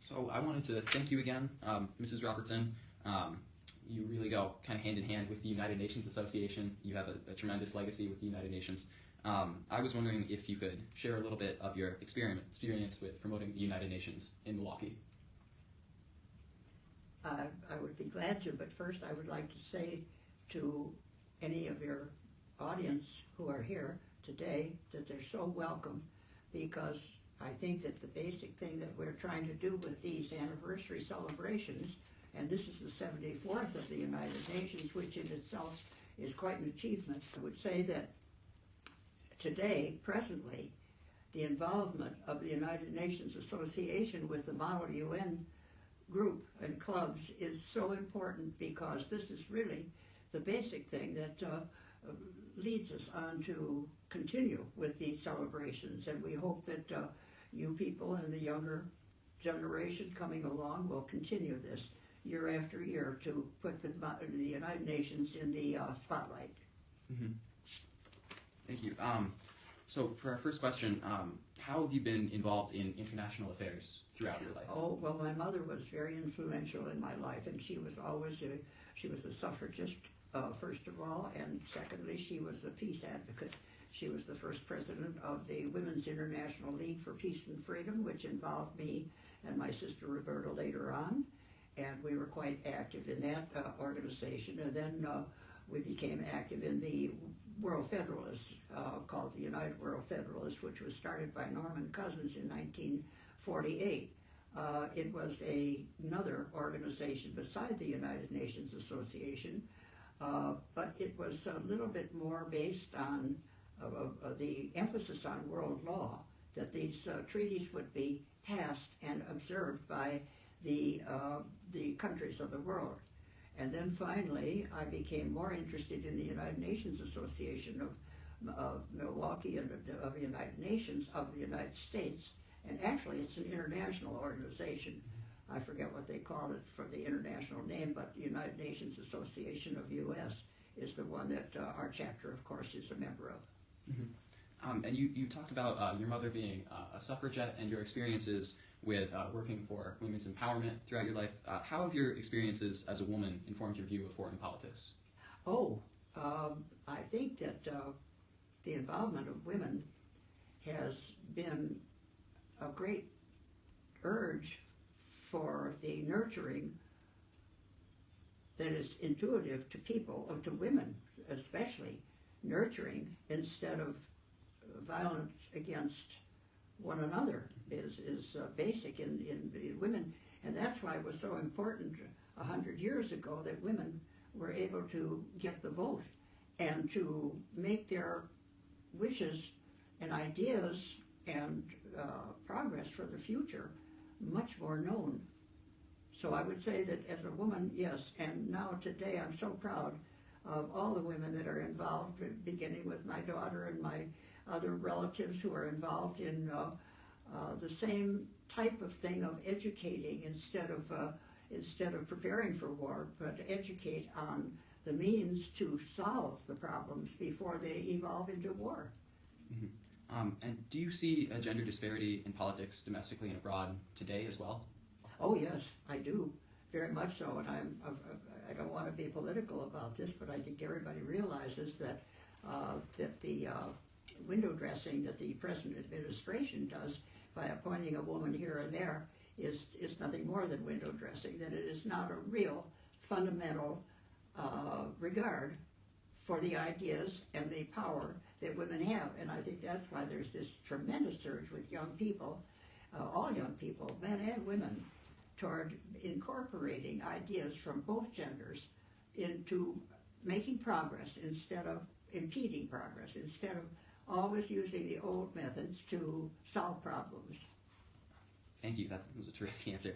So I wanted to thank you again, Mrs. Robertson. You really go kind of hand in hand with the United Nations Association. You have a tremendous legacy with the United Nations. I was wondering if you could share a little bit of your experience with promoting the United Nations in Milwaukee. I would be glad to, but first I would like to say to any of your audience who are here today that they're so welcome, because I think that the basic thing that we're trying to do with these anniversary celebrations, and this is the 74th of the United Nations, which in itself is quite an achievement. I would say that today, presently, the involvement of the United Nations Association with the Model UN group and clubs is so important, because this is really the basic thing that leads us on to continue with these celebrations. And we hope that you people and the younger generation coming along will continue this year after year to put the United Nations in the spotlight. Mm-hmm. Thank you. So for our first question, how have you been involved in international affairs throughout your life? Oh, well, my mother was very influential in my life, and she was always she was a suffragist, first of all, and secondly, she was a peace advocate. She was the first president of the Women's International League for Peace and Freedom, which involved me and my sister Roberta later on, and we were quite active in that organization. And then we became active in the World Federalists, called the United World Federalists, which was started by Norman Cousins in 1948. It was another organization beside the United Nations Association, but it was a little bit more based on the emphasis on world law, that these treaties would be passed and observed by the countries of the world. And then finally, I became more interested in the United Nations Association of Milwaukee and of the United Nations of the United States. And actually, it's an international organization. I forget what they call it for the international name, but the United Nations Association of U.S. is the one that our chapter, of course, is a member of. Mm-hmm. And you talked about your mother being a suffragette and your experiences with working for women's empowerment throughout your life. How have your experiences as a woman informed your view of foreign politics? I think that the involvement of women has been a great urge for the nurturing that is intuitive to people, to women especially, nurturing instead of violence against one another is basic in women, and that's why it was so important 100 years ago that women were able to get the vote and to make their wishes and ideas and progress for the future much more known. So I would say that as a woman, yes, and now today I'm so proud of all the women that are involved, beginning with my daughter and my other relatives who are involved in the same type of thing of educating instead of preparing for war, but educate on the means to solve the problems before they evolve into war. Mm-hmm. And do you see a gender disparity in politics domestically and abroad today as well? Oh yes, I do, very much so. And I don't want to be political about this, but I think everybody realizes that the window dressing that the present administration does by appointing a woman here and there is nothing more than window dressing, that it is not a real fundamental regard for the ideas and the power that women have. And I think that's why there's this tremendous surge with young people, all young people, men and women, toward incorporating ideas from both genders into making progress instead of impeding progress, instead of always using the old methods to solve problems. Thank you. That was a terrific answer.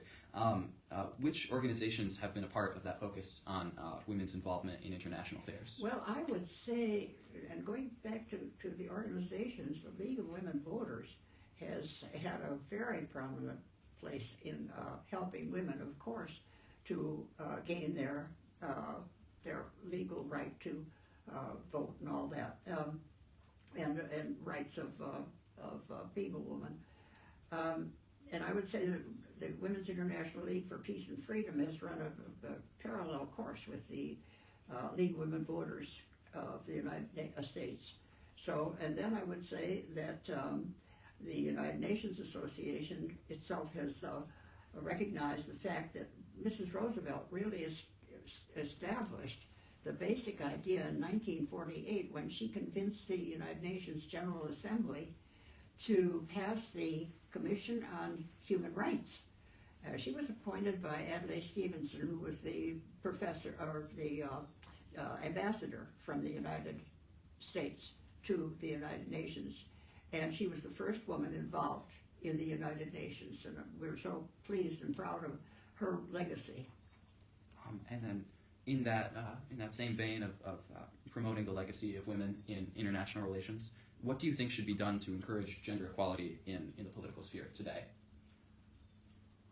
Which organizations have been a part of that focus on women's involvement in international affairs? Well, I would say, and going back to the organizations, the League of Women Voters has had a very prominent place in helping women, of course, to gain their legal right to vote and all that, and rights of being a woman. And I would say the Women's International League for Peace and Freedom has run a parallel course with the League of Women Voters of the United States. So, and then I would say that the United Nations Association itself has recognized the fact that Mrs. Roosevelt really established the basic idea in 1948 when she convinced the United Nations General Assembly to pass the Commission on Human Rights. She was appointed by Adlai Stevenson, who was the professor or the ambassador from the United States to the United Nations, and she was the first woman involved in the United Nations, and we're so pleased and proud of her legacy. And then in that same vein of promoting the legacy of women in international relations, what do you think should be done to encourage gender equality in the political sphere today?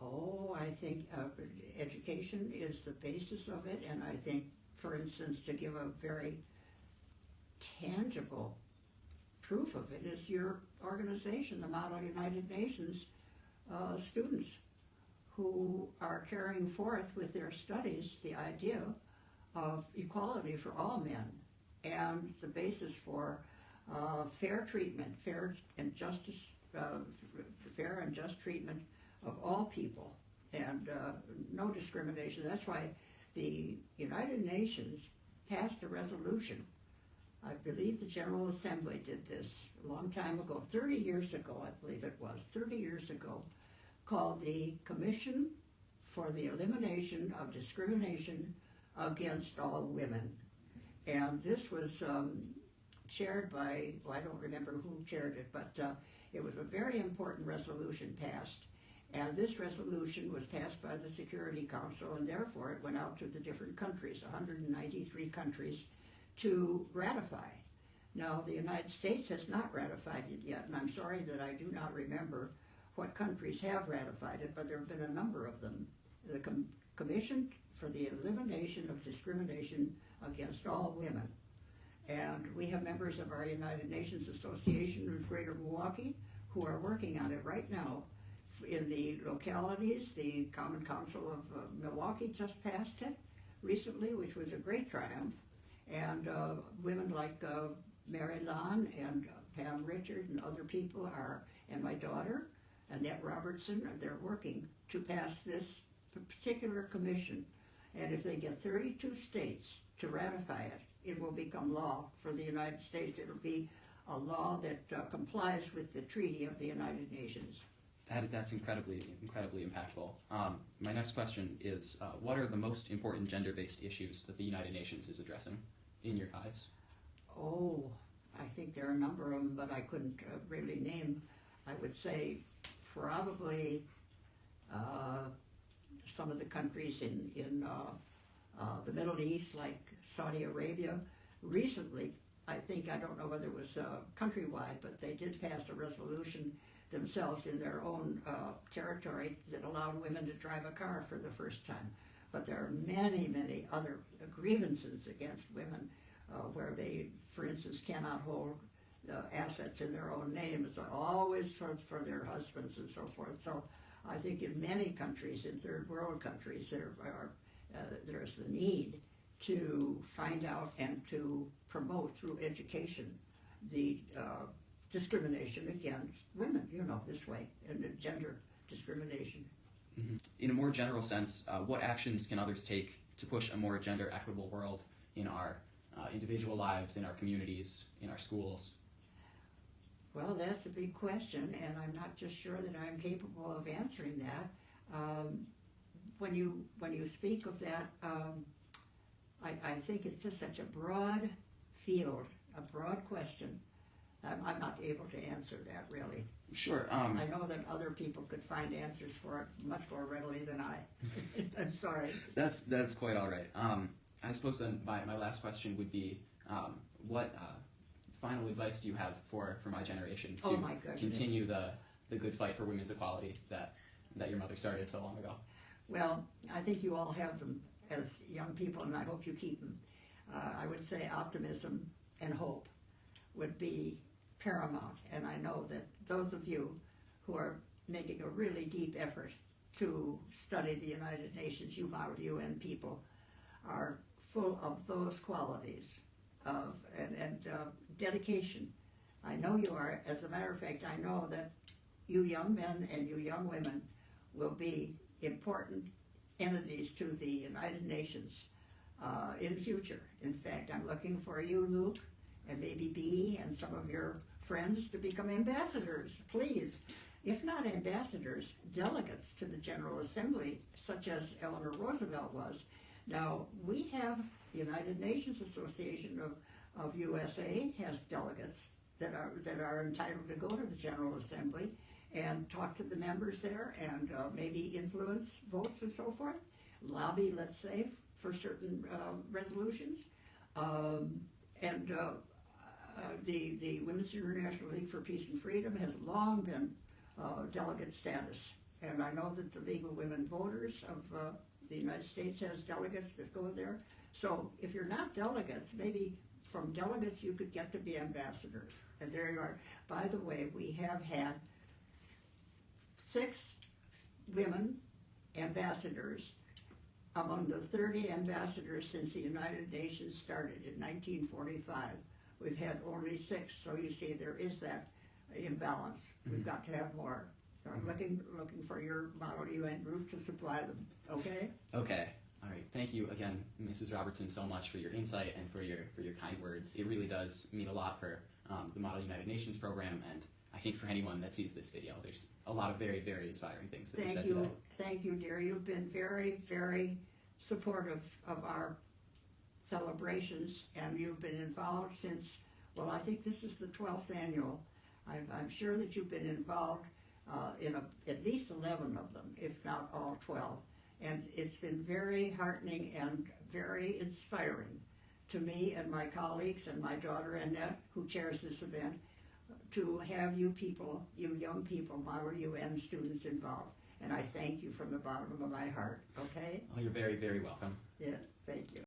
Oh, I think education is the basis of it, and I think, for instance, to give a very tangible proof of it is your organization, the Model United Nations students, who are carrying forth with their studies the idea of equality for all men and the basis for fair treatment, fair and just treatment of all people, and no discrimination. That's why the United Nations passed a resolution. I believe the General Assembly did this a long time ago, 30 years ago, I believe it was, 30 years ago, called the Commission for the Elimination of Discrimination Against All Women. And this was chaired by, well, I don't remember who chaired it, but it was a very important resolution passed. And this resolution was passed by the Security Council, and therefore it went out to the different countries, 193 countries, to ratify. Now, the United States has not ratified it yet, and I'm sorry that I do not remember what countries have ratified it, but there have been a number of them. The Commission for the Elimination of Discrimination Against All Women. And we have members of our United Nations Association in Greater Milwaukee who are working on it right now in the localities. The Common Council of Milwaukee just passed it recently, which was a great triumph. And women like Mary Lon and Pam Richard and other people are, and my daughter, Annette Robertson, they're working to pass this particular commission. And if they get 32 states to ratify it, it will become law for the United States. It will be a law that complies with the Treaty of the United Nations. That's incredibly impactful. My next question is, what are the most important gender-based issues that the United Nations is addressing, in your eyes? Oh, I think there are a number of them, but I couldn't really name. I would say probably some of the countries in the Middle East, like Saudi Arabia. Recently, I don't know whether it was countrywide, but they did pass a resolution themselves in their own territory that allowed women to drive a car for the first time. But there are many, many other grievances against women where they, for instance, cannot hold assets in their own name. It's always for their husbands and so forth. So I think in many countries, in third world countries, there's the need to find out and to promote through education the discrimination against women, this way, and gender discrimination. Mm-hmm. In a more general sense, what actions can others take to push a more gender equitable world in our individual lives, in our communities, in our schools? Well, that's a big question, and I'm not just sure that I'm capable of answering that. When you speak of that, I think it's just such a broad field, a broad question. I'm not able to answer that, really. Sure. I know that other people could find answers for it much more readily than I. I'm sorry. That's quite all right. I suppose then my last question would be, what final advice do you have for my generation to continue the good fight for women's equality that your mother started so long ago? Well, I think you all have them as young people, and I hope you keep them. I would say optimism and hope would be paramount, and I know that those of you who are making a really deep effort to study the United Nations. You Model UN people are full of those qualities of and dedication. I know you are. As a matter of fact, I know that you young men and you young women will be important entities to the United Nations in the future. In fact, I'm looking for you, Luke, and maybe Bee and some of your friends to become ambassadors, please. If not ambassadors, delegates to the General Assembly, such as Eleanor Roosevelt was. Now, we have the United Nations Association of USA has delegates that are entitled to go to the General Assembly and talk to the members there and maybe influence votes and so forth, lobby, let's say, for certain resolutions. The Women's International League for Peace and Freedom has long been delegate status. And I know that the League of Women Voters of the United States has delegates that go there. So if you're not delegates, maybe from delegates you could get to be ambassadors. And there you are. By the way, we have had 6 women ambassadors among the 30 ambassadors since the United Nations started in 1945. We've had only 6, so you see there is that imbalance. Mm-hmm. We've got to have more. So I'm looking for your Model UN group to supply them. Okay? Okay. All right. Thank you again, Mrs. Robertson, so much for your insight and for your kind words. It really does mean a lot for the Model United Nations program, and I think for anyone that sees this video, there's a lot of very, very inspiring things that you said today. Thank you, dear. You've been very, very supportive of our celebrations, and you've been involved since, well, I think this is the 12th annual. I'm sure that you've been involved in at least 11 of them, if not all 12. And it's been very heartening and very inspiring to me and my colleagues and my daughter Annette, who chairs this event, to have you people, you young people, Model UN students involved. And I thank you from the bottom of my heart, okay? Oh, you're very, very welcome. Yeah, thank you.